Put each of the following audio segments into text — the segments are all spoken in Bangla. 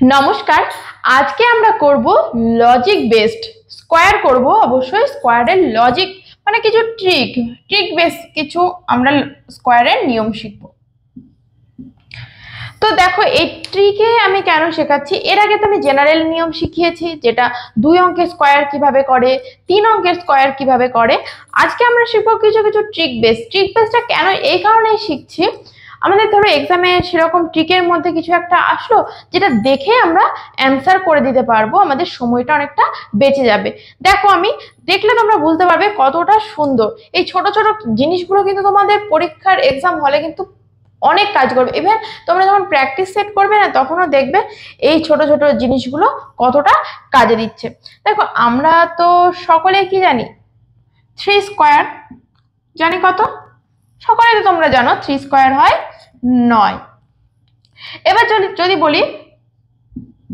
নমস্কার, আজকে আমরা করব লজিক বেসড স্কয়ার করব। অবশ্যই স্কয়ারের লজিক মানে কিছু ট্রিক বেস কিছু আমরা স্কয়ারের নিয়ম শিখব। তো দেখো এই ট্রিকে আমি কেন শেখাচ্ছি, এর আগে তো আমি জেনারেল নিয়ম শিখিয়েছি যেটা 2 অঙ্কের স্কয়ার কিভাবে করে, 3 অঙ্কের স্কয়ার কিভাবে করে। আজকে আমরা শিখবো কিছু কিছু ট্রিক বেসটা কেন এই কারণে শিখছি, আমাদের ধরো এক্সামে সেরকম ট্রিকের মধ্যে কিছু একটা আসলো যেটা দেখে আমরা অ্যান্সার করে দিতে পারবো, আমাদের সময়টা অনেকটা বেঁচে যাবে। দেখো আমি দেখলে তোমরা বুঝতে পারবে কতটা সুন্দর এই ছোট ছোট জিনিসগুলো কিন্তু তোমাদের পরীক্ষার এক্সাম হলে কিন্তু অনেক কাজ করবে। ইভেন তোমরা যখন প্র্যাকটিস সেট করবে না তখনও দেখবে এই ছোট ছোট জিনিসগুলো কতটা কাজে দিচ্ছে। দেখো আমরা তো সকলে কি জানি 3 স্কয়ার জানি, কত সকলে তো তোমরা জানো 3 স্কয়ার হয় 9। এবার যদি বলি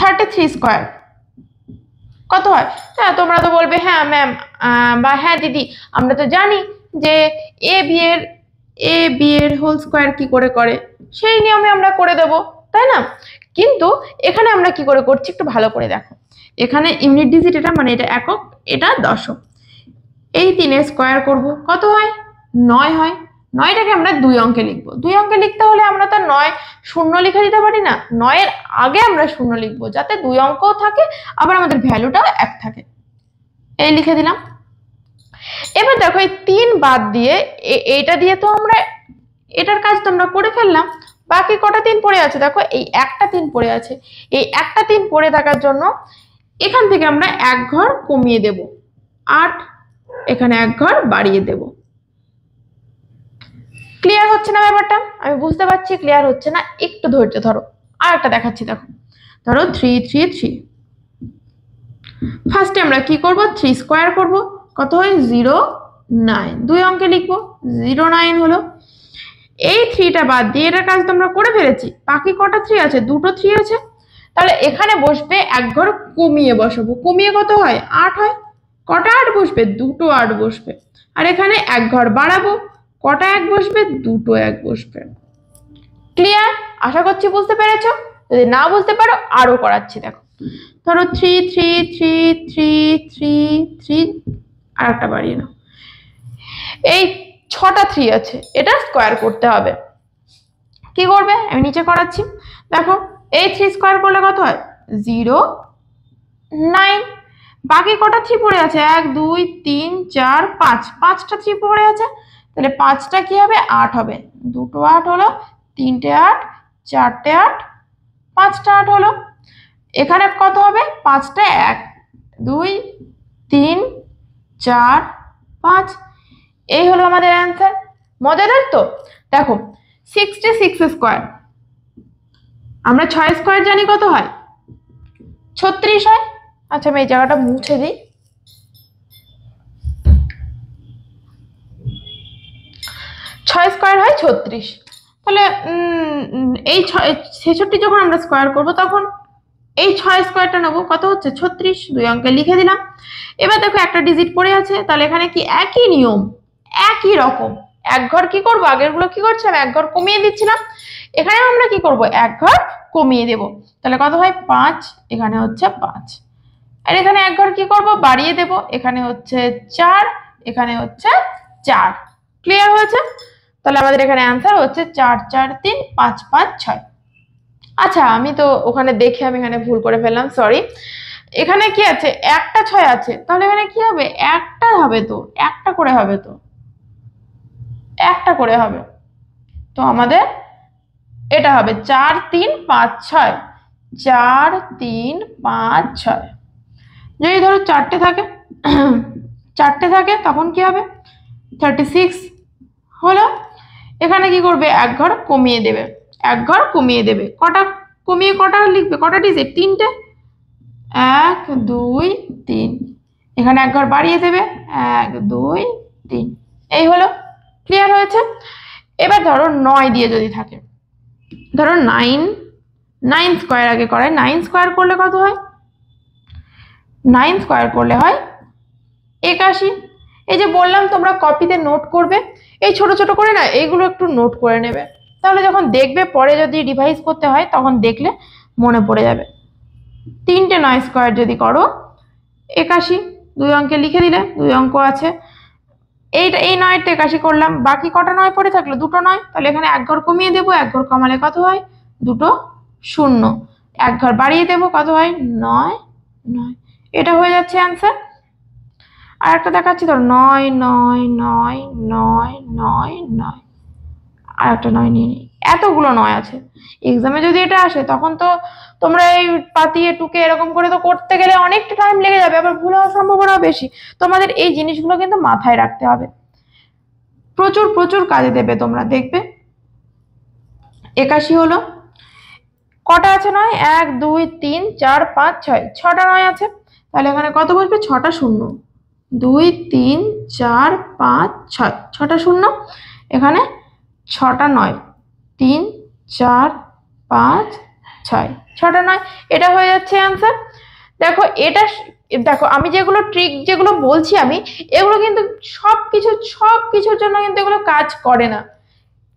33 স্কয়ার কত হয়, তোমরা তো বলবে হ্যাঁ ম্যাম বা হ্যাঁ দিদি আমরা তো জানি যে এ বি এর হোল স্কয়ার কি করে সেই নিয়মে আমরা করে দেব, তাই না? কিন্তু এখানে আমরা কি করে করছি একটু ভালো করে দেখো। এখানে ইউনিট ডিজিট এটা মানে এটা একক, এটা দশক। এই 3 এর স্কয়ার করব কত হয় 9 হয়। 9টাকে আমরা 2 অঙ্কে লিখবো। 2 অঙ্কে লিখতে হলে আমরা তো 9 শূন্য লিখে দিতে পারি না, 9 এর আগে আমরা শূন্য লিখবো যাতে 2 অঙ্কও থাকে আবার আমাদের ভ্যালুটাও এক থাকে। এই লিখে দিলাম। এবার দেখো এই 3 বাদ দিয়ে এইটা দিয়ে তো আমরা এটার কাজ তো আমরা করে ফেললাম। বাকি কটা 3 পড়ে আছে, দেখো এই একটা 3 পড়ে আছে। এই একটা 3 পড়ে থাকার জন্য এখান থেকে আমরা এক ঘর কমিয়ে দেব 8, এখানে এক ঘর বাড়িয়ে দেব। ক্লিয়ার হচ্ছে না ব্যাপারটা? আমি বুঝতে পারছি ক্লিয়ার হচ্ছে না, একটু ধৈর্য ধরো। আর একটা দেখাচ্ছি, দেখো ধরো 3 3 3। ফার্স্টে আমরা কি করব 3 স্কয়ার করব, কত হয় 0 9। 2 অঙ্কে লিখবো 0 9 হলো। এই 3টা বাদ দিয়ে এটার কাজ তোমরা করে ফেলেছি। বাকি কটা 3 আছে, দুটো 3 আছে। তাহলে এখানে বসবে এক ঘর কমিয়ে বসাবো, কমিয়ে কত হয় 8 হয়। কটা 8 বসবে, দুটো 8 বসবে। আর এখানে এক ঘর বাড়াবো, কটা 1 বসবে, দুটো 1 বসবে। ক্লিয়ার? আশা করছি বুঝতে পেরেছো। যদি না বুঝতে পারো আরো করাচ্ছি, দেখো ধরো 3 3 3 3 3 3 আর একটা বাড়িয়ে নাও। এই 6টা 3 আছে, এটা স্কয়ার করতে হবে। কি করবে আমি নিচে করাচ্ছি, দেখো এই 3 স্কয়ার করলে কত হয় 0 9। বাকি কটা 3 পড়ে আছে 1 2 3 4 5, 5টা 3 পড়ে আছে। তাহলে 5টা কি হবে 8 হবে। দুটো 8 হলো, 3টে 8, 4টে 8, 5টা 8 হলো। এখানে কত হবে 5টা 1 2 3 4 5। এই হলো আমাদের অ্যান্সার। মজাদার তো? দেখো 66 স্কয়ার, আমরা 6 স্কয়ার জানি কত হয় 36 হয়। আচ্ছা আমি এই জায়গাটা মুছে দিই। 6 স্কয়ার হয় 36। তাহলে এই 66 যখন আমরা স্কয়ার করব তখন এই 6 স্কয়ারটা নেব, কত হচ্ছে 36। 2 অঙ্কে লিখে দিলাম। এবার দেখো একটা ডিজিট পড়ে আছে, তাহলে এখানে কি একই নিয়ম একই রকম। এক ঘর কি করব, আগেরগুলো কি করছিলাম এক ঘর কমিয়ে দিচ্ছিলাম, এখানে আমরা কি করব এক ঘর কমিয়ে দেব। তাহলে কত হয় 5, এখানে হচ্ছে 5। আর এখানে এক ঘর কি করব বাড়িয়ে দেব, এখানে হচ্ছে 4, এখানে হচ্ছে 4। ক্লিয়ার হয়েছে? তাহলে আমাদের এখানে অ্যান্সার হচ্ছে 4 4 3 5 5 6। আচ্ছা আমি তো ওখানে দেখে আমি এখানে ভুল করে ফেললাম, সরি। এখানে কি আছে একটা 6 আছে, তাহলে এখানে কি হবে একটা হবে, তো একটা করে হবে, তো একটা করে হবে। তো আমাদের এটা হবে 4 3 5 6, 4 3 5 6। যদি ধরো 4টে থাকে তখন কি হবে 36 হলো। এখানে কি করবে এক ঘর কমিয়ে দেবে, এক ঘর কমিয়ে দেবে। কটা কমিয়ে কটা লিখবে, কটা ডিজিট 3টে 1 2 3। এখানে এক ঘর বাড়িয়ে দেবে 1 2 3। এই হলো। ক্লিয়ার হয়েছে? এবার ধরো 9 দিয়ে যদি থাকে, ধরো 9 স্কয়ার আগে করে, 9 স্কয়ার করলে কত হয় 9 স্কয়ার করলে হয় 81। এই যে বললাম তোমরা কপিতে নোট করবে, এই ছোট ছোট করে না এইগুলো একটু নোট করে নেবে, তাহলে যখন দেখবে পরে যদি রিভাইজ করতে হয় তখন দেখলে মনে পড়ে যাবে। তিনটে 9 স্কোয়ার যদি করো 81, 2 অঙ্কে লিখে দিলে, 2 অঙ্ক আছে। এইটা এই 9 81 করলাম, বাকি কটা 9 পড়ে থাকলো? দুটো 9, তাহলে এখানে এক ঘর কমিয়ে দেবো, এক ঘর কমালে কত হয়? দুটো 0, এক ঘর বাড়িয়ে দেবো, কত হয়? 9 9। এটা হয়ে যাচ্ছে অ্যান্সার। আর একটা দেখাচ্ছি, ধর 9 9 9 9 9 9, আর একটা 9 নিয়ে নিই। এতগুলো 9 আছে, এক্সামে যদি এটা আসে তখন তো তোমরা এই পাতিয়ে টুকে এরকম করে তো করতে গেলে অনেকটা টাইম লেগে যাবে, আবার ভুল হওয়ার সম্ভাবনাও বেশি। তোমাদের এই জিনিসগুলো কিন্তু মাথায় রাখতে হবে, প্রচুর প্রচুর কাজে দেবে, তোমরা দেখবে। 81 হলো, কটা আছে 9? 1 2 3 4 5 6, 6টা 9 আছে, তাহলে এখানে কত বসবে? 6টা 0, 2 3 4 5 6, 6টা 0, এখানে 6টা 9, 3 4 5 6, 6টা 9। এটা হয়ে যাচ্ছে অ্যান্সার। দেখো এটা, দেখো আমি যেগুলো ট্রিক যেগুলো বলছি আমি, এগুলো কিন্তু সবকিছুর জন্য কিন্তু এগুলো কাজ করে না,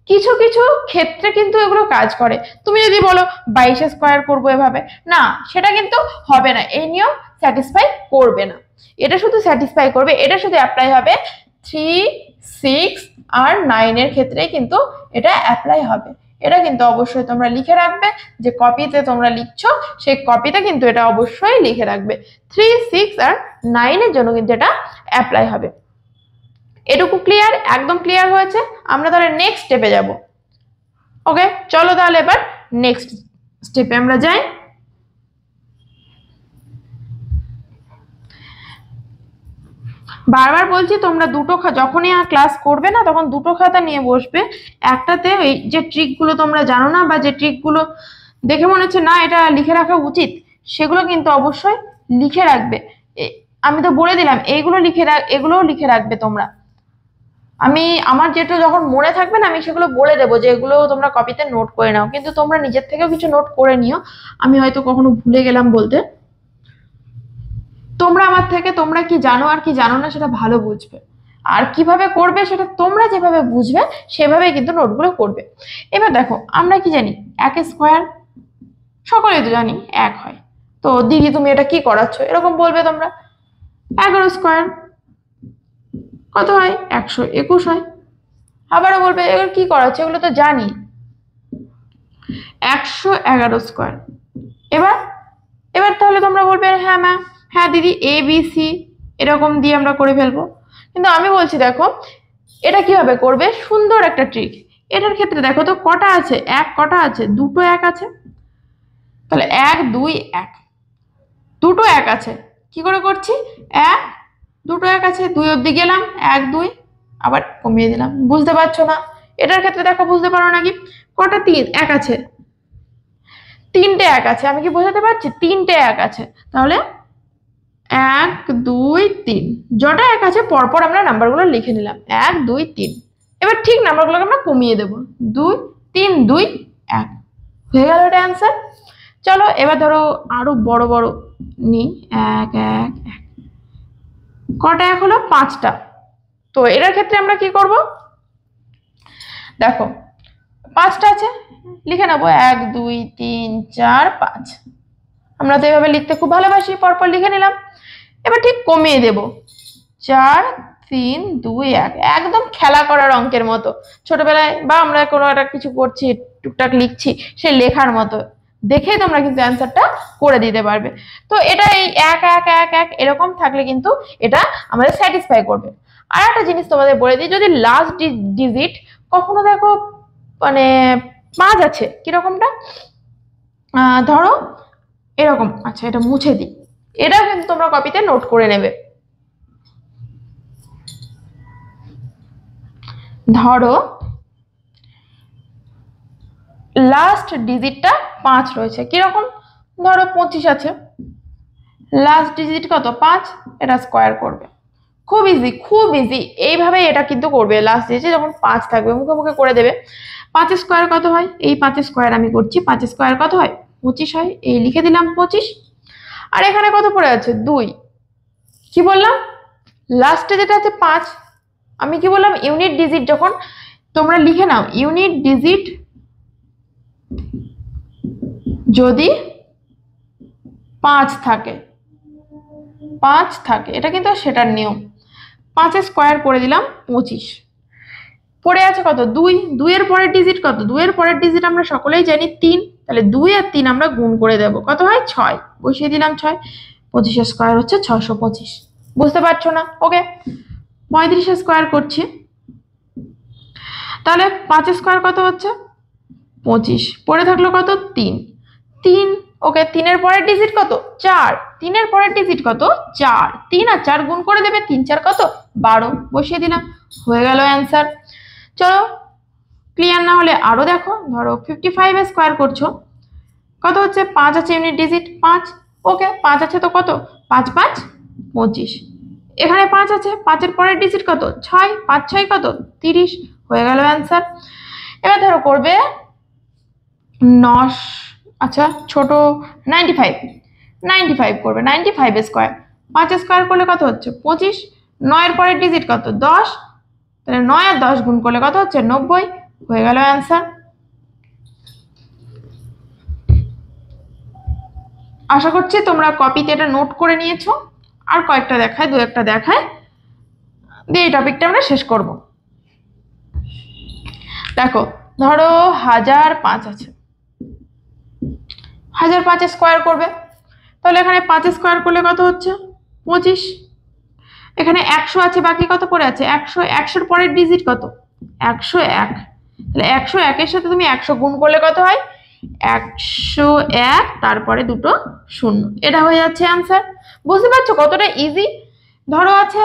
কিছু কিছু ক্ষেত্রে কিন্তু এগুলো কাজ করে। তুমি যদি বলো 22 স্কোয়ার করবো এভাবে, না, সেটা কিন্তু হবে না, এই নিয়ম স্যাটিসফাই করবে না। এটা শুধু স্যাটিসফাই করবে, এটা শুধু অ্যাপ্লাই হবে 3 6 আর 9 এর ক্ষেত্রে কিন্তু এটা অ্যাপ্লাই হবে। এটা কিন্তু অবশ্যই তোমরা লিখে রাখবে, যে কপিতে তোমরা লিখছো সেই কপিতে কিন্তু এটা অবশ্যই লিখে রাখবে, 3 6 আর 9 এর জন্য কিন্তু এটা অ্যাপ্লাই হবে। এটুকু ক্লিয়ার? একদম ক্লিয়ার হয়েছে। আমরা তাহলে নেক্সট স্টেপে যাব। ওকে, চলো তাহলে এবার নেক্সট স্টেপে আমরা যাই। বারবার বলছি তোমরা দুটো যখনই ক্লাস করবে না তখন দুটো খাতা নিয়ে বসবে, একটাতে ওই যে ট্রিকগুলো তোমরা জানো না বা যে ট্রিকগুলো দেখে মনে হচ্ছে না এটা লিখে রাখা উচিত, সেগুলো কিন্তু অবশ্যই লিখে রাখবে। আমি তো বলে দিলাম এগুলোও লিখে রাখবে তোমরা। আমি আমার যেটা যখন মনে থাকবে না আমি সেগুলো বলে দেবো যে এগুলো তোমরা কপিতে নোট করে নাও, কিন্তু তোমরা নিজের থেকেও কিছু নোট করে নিও, আমি হয়তো কখনো ভুলে গেলাম বলতে। তোমরা আমার থেকে তোমরা কি জানো আর কি জানো না সেটা ভালো বুঝবে, আর কিভাবে করবে সেটা তোমরা যেভাবে বুঝবে সেভাবেই কিন্তু নোটগুলো করবে। এবার দেখো আমরা কি জানি, 1 স্কোয়ার সকলেই তো জানি 1 হয়, তো দিদি তুমি এটা কি করাচ্ছ এরকম বলবে তোমরা। 11 স্কোয়ার কত হয়? 121 হয়। আবারও বলবে এগুলো কি করাচ্ছে, এগুলো তো জানি। 111 স্কোয়ার। এবার এবার তাহলে তোমরা বলবে হ্যাঁ ম্যাম, হ্যাঁ দিদি এ বি সি এরকম দিয়ে আমরা করে ফেলবো, কিন্তু আমি বলছি দেখো এটা কিভাবে করবে, সুন্দর একটা ট্রিক। এটার ক্ষেত্রে দেখো তো কটা আছে? 1 কটা আছে? দুটো 1 আছে, তাহলে 1 2 1, দুটো 1 আছে, কি করে করছি? 1 দুটো 1 আছে, 2 অবধি গেলাম, 1 2 আবার কমিয়ে দিলাম। বুঝতে পারছো না? এটার ক্ষেত্রে দেখো বুঝতে পারো নাকি? কটা 3 1 আছে, তিনটে 1 আছে, আমি কি বোঝাতে পারছি? তিনটে 1 আছে, তাহলে 1 2 3, যটা 1 আছে পরপর আমরা নাম্বারগুলো লিখে নিলাম, 1 2 3। এবার ঠিক নাম্বারগুলোকে আমরা কমিয়ে দেবো, 2 3 2 1, হয়ে গেল এটা অ্যান্সার। চলো এবার ধরো আরো বড় বড় নিই, 1 1 1, কটা 1 হলো? 5টা। তো এটার ক্ষেত্রে আমরা কি করব, দেখো 5টা আছে, লিখে নেবো 1 2 3 4 5, আমরা তো এভাবে লিখতে খুব ভালোবাসি, পরপর লিখে নিলাম। এবার ঠিক কমিয়ে দেব, 4 3 2 1, একদম খেলা করার অঙ্কের মতো, ছোটবেলায় বা আমরা কোনো একটা কিছু করছি টুকটাক লিখছি সেই লেখার মতো দেখেই তোমরা কিন্তু অ্যান্সারটা করে দিতে পারবে। তো এটা এই 1 1 1 1 এরকম থাকলে কিন্তু এটা আমাদের স্যাটিসফাই করবে। আর একটা জিনিস তোমাদের বলে দিই, যদি লাস্ট ডিজিট কখনো দেখো মানে 5 আছে, কিরকমটা ধরো এরকম, আচ্ছা এটা মুছে দিই, এটাও কিন্তু তোমরা কপিতে নোট করে নেবে। ধরো লাস্ট ডিজিটটা 5 রয়েছে, কিরকম? ধরো 25 আছে, লাস্ট ডিজিট কত? 5, এটা স্কোয়ার করবে, খুব ইজি খুব ইজি, এইভাবে এটা কিন্তু করবে। লাস্ট ডিজিট যখন 5 থাকবে মুখে মুখে করে দেবে। 5 স্কোয়ার কত হয়? এই 5 স্কোয়ার আমি করছি, 5 স্কোয়ার কত হয়? 25 হয়, এই লিখে দিলাম 25। আর এখানে কত পড়ে আছে? 2। কি বললাম? লাস্টে যেটা আছে 5, আমি কি বললাম? ইউনিট ডিজিট যখন তোমরা লিখে নাও, ইউনিট ডিজিট যদি 5 থাকে, 5 থাকে, এটা কিন্তু সেটার নিয়ম। 5 স্কোয়ার করে দিলাম 25। পড়ে আছে কত? 2। 2 এর পরের ডিজিট কত? 2 এর পরের ডিজিট আমরা সকলেই জানি 3, তাহলে 2 আর 3 আমরা গুণ করে দেব, কত হয়? 6। বসিয়ে দিলাম 6। 25 স্কোয়ার হচ্ছে 625। বুঝতে পারছো না? ওকে, 35 স্কোয়ার করছি, তাহলে 5 স্কোয়ার কত হচ্ছে? 25। পড়ে থাকলো কত? 3। 3, ওকে, 3 এর পরের ডিজিট কত? 4। 3 এর পরের ডিজিট কত? 4। 3 আর 4 গুণ করে দেবে, 3 4 কত? 12। বসিয়ে দিলাম, হয়ে গেল অ্যান্সার। চলো, ক্লিয়ার না হলে আরো দেখো, ধরো 55 স্কোয়ার করছো, কত হচ্ছে? 5 আছে এমনি ডিজিট 5, ওকে, 5 আছে তো কত? 5 5 25। এখানে 5 আছে, 5 এর পরের ডিজিট কত? 6। 5 6 কত? 30। হয়ে গেল অ্যান্সার। এবার ধরো করবে 9, আচ্ছা ছোট 95। 95 করবে, 95 স্কোয়ার। 5 স্কোয়ার করলে কত হচ্ছে? 25। 9 এর পরের ডিজিট কত? 10, তাহলে 9 আর 10 গুণ করলে কত হচ্ছে? 90। হয়ে গেল অ্যান্সার। আশা করছি তোমরা কপিতে এটা নোট করে নিয়েছো। আর কয়েকটা দেখায়, 2-1টা দেখায়, দিয়ে এই টপিকটা আমরা শেষ করব। দেখো, ধরো 1005 আছে, 1005 স্কোয়ার করবে, তাহলে এখানে 5 স্কোয়ার করলে কত হচ্ছে? 25। এখানে 100 আছে, বাকি কত পড়ে আছে? 100। 100 এর পরের ডিজিট কত? 101। তাহলে 101 এর সাথে তুমি 100 গুণ করলে কত হয়? 101, তারপরে দুটো শূন্য, এটা হয়ে যাচ্ছে অ্যান্সার। বুঝতে পারছো কতটা ইজি? ধরো আছে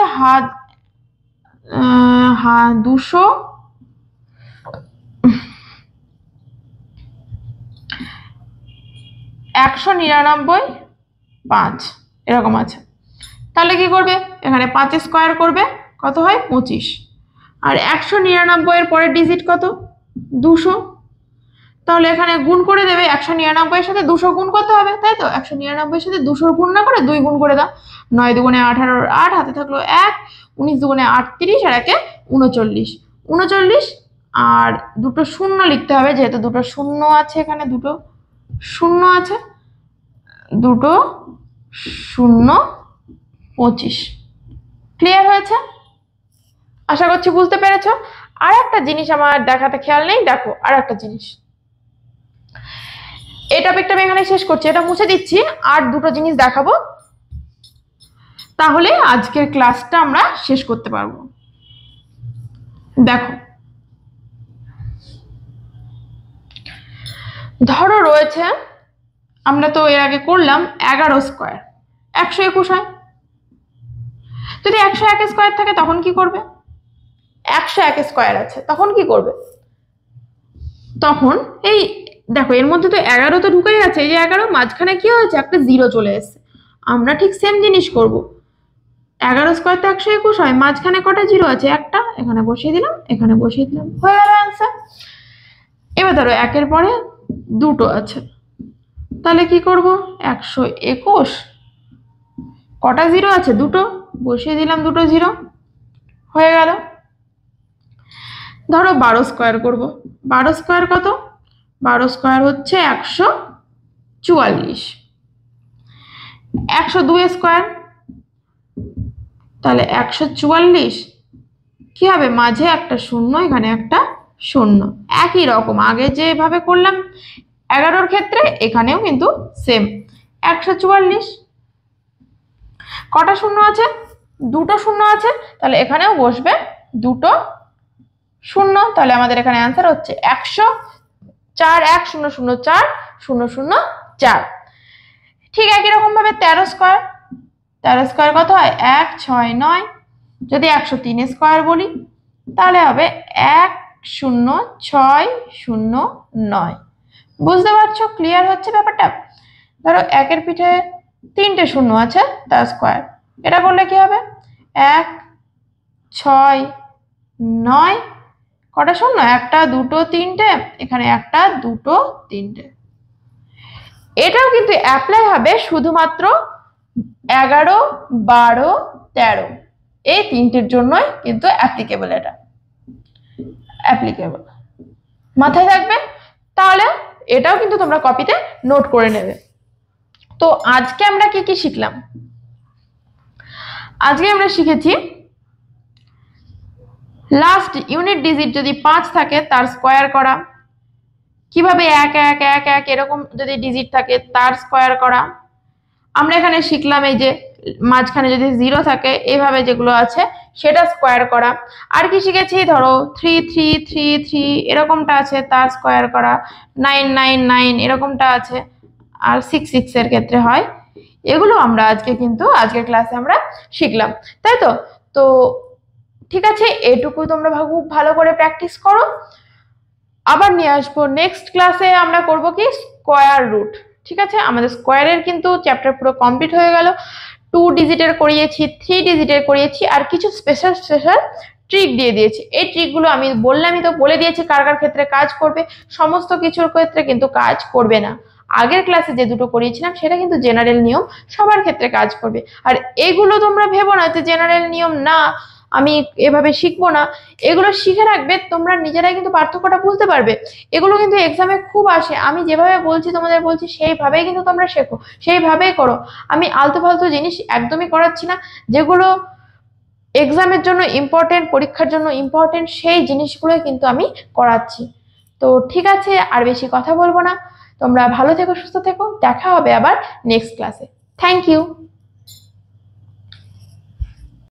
199 5 এরকম আছে, তাহলে কি করবে? এখানে 5 স্কোয়ার করবে, কত হয়? 25। আর 199 এর পরের ডিজিট কত? 200। তাহলে এখানে গুণ করে দেবে, 199 এর সাথে 200 গুণ করতে হবে, তাই তো? 199 এর সাথে 200 গুণ না করে 2 গুণ করে দাও। 9 দুগুণে 18, 8 হাতে থাকলো 1, 19 দুগুণে 38, আর 1 39। 39 আর দুটো শূন্য লিখতে হবে, যেহেতু দুটো শূন্য আছে, এখানে দুটো শূন্য আছে, দুটো শূন্য 25। ক্লিয়ার হয়েছে? আশা করছি বুঝতে পেরেছো। আর একটা জিনিস আমার দেখাতে খেয়াল নেই, দেখো আর একটা জিনিস, এই টপিকটা আমি এখানে শেষ করছি, এটা মুছে দিচ্ছি, আর দুটো জিনিস দেখাবো, তাহলে আজকের ক্লাসটা আমরা শেষ করতে পারবো। দেখো, ধরো রয়েছে, আমরা তো এর আগে করলাম 11 স্কোয়ার, 121 হয়। যদি 101 স্কোয়ার থাকে তখন কি করবে? 101 স্কোয়ার আছে, তখন কি করবে? তখন এই দেখো, এর মধ্যে তো 11 তো ঢুকেই আছে, এই যে 11, মাঝখানে কি হয়েছে? একটা 0 চলে এসেছে। আমরা ঠিক সেম জিনিস করব। 11 স্কোয়ার তো 121 হয়, মাঝখানে কটা 0 আছে? একটা, এখানে বসিয়ে দিলাম, এখানে বসিয়ে দিলাম, হয়ে গেল অ্যান্সার। এবার ধরো 1 এর পরে দুটো আছে, তাহলে কি করব? 121, কটা 0 আছে? দুটো, বসিয়ে দিলাম দুটো 0, হয়ে গেল। ধরো 12 স্কোয়ার করব, 12 স্কোয়ার কত? 12 স্কোয়ার হচ্ছে 144। 102 স্কোয়ার, তাহলে 144, কি হবে? মাঝে একটা শূন্য, এখানে একটা শূন্য, একই রকম আগে যেভাবে করলাম 11-র ক্ষেত্রে, এখানেও কিন্তু সেম 144। কটা শূন্য আছে? দুটো শূন্য আছে, তাহলে এখানেও বসবে দুটো শূন্য, তাহলে আমাদের এখানে অ্যান্সার হচ্ছে 104, 1004 004। ঠিক একই রকম ভাবে 13 স্কোয়ার, 13 স্কোয়ার কত হয়? 169। যদি 103 স্কোয়ার বলি, তাহলে হবে 10609। বুঝতে পারছো? ক্লিয়ার হচ্ছে ব্যাপারটা? ধরো 1-এর পিঠে 3টে শূন্য আছে, তার স্কোয়ার, এটা করলে কি হবে? 1 6 9, কটা শূন্য? একটা, দুটো, তিনটে, এখানে একটা, দুটো, তিনটে। এটাও কিন্তু অ্যাপ্লাই হবে শুধুমাত্র 11, 12, 13, এই তিনটের জন্যই কিন্তু অ্যাপ্লিকেবল, এটা অ্যাপ্লিকেবল, মাথায় থাকবে। তাহলে এটাও কিন্তু তোমরা কপিতে নোট করে নেবে। তো আজকে আমরা কি কি শিখলাম? আজকে আমরা শিখেছি লাস্ট ইউনিট ডিজিট যদি 5 থাকে তার স্কোয়ার করা, কিভাবে 1 1 1 1 এরকম যদি ডিজিট থাকে তার স্কোয়ার করা। আমরা এখানে শিখলাম এই যে মাঝখানে যদি 0 থাকে এইভাবে যেগুলো আছে সেটা স্কোয়ার করা। আর কি শিখেছি, ধরো 3 3 3 3 এরকমটা আছে তার স্কোয়ার করা, 9 9 9 এরকমটা আছে, আর 6 6 এর ক্ষেত্রে হয়। এগুলো আমরা আজকে কিন্তু আজকের ক্লাসে আমরা শিখলাম, তাই তো? তো ঠিক আছে, এটুকু তোমরা খুব ভালো করে প্র্যাকটিস করো। আবার নিয়ে আসবো নেক্সট ক্লাসে, আমরা করব কি স্কোয়ার রুট। ঠিক আছে, আমাদের স্কোয়ারের কিন্তু চ্যাপ্টার পুরো কমপ্লিট হয়ে গেল। 2 ডিজিটের করিয়েছি, 3 ডিজিটের করিয়েছি, আর কিছু স্পেশাল স্পেশাল ট্রিক দিয়ে দিয়েছি। এই ট্রিকগুলো আমি বললামই তো, বলে দিয়েছি কার কার ক্ষেত্রে কাজ করবে, সমস্ত কিছুর ক্ষেত্রে কিন্তু কাজ করবে না। আগের ক্লাসে যে দুটো করিয়েছিলাম সেটা কিন্তু জেনারেল নিয়ম, সবার ক্ষেত্রে কাজ করবে। আর এগুলো তোমরা ভেবো না যে জেনারেল নিয়ম না, আমি এভাবে শিখবো না। এগুলো শিখে রাখবে, তোমরা নিজেরাই কিন্তু পার্থক্যটা বুঝতে পারবে। এগুলো কিন্তু এক্সামে খুব আসে, আমি যেভাবে বলছি তোমাদের বলছি সেইভাবেই কিন্তু তোমরা শেখো, সেইভাবেই করো। আমি আলতু ফালতু জিনিস একদমই করাচ্ছি না, যেগুলো এক্সামের জন্য ইম্পর্টেন্ট, পরীক্ষার জন্য ইম্পর্টেন্ট, সেই জিনিসগুলোই কিন্তু আমি করাচ্ছি। তো ঠিক আছে, আর বেশি কথা বলবো না। তোমরা ভালো থেকো, সুস্থ থেকো, দেখা হবে আবার নেক্সট ক্লাসে। Thank you.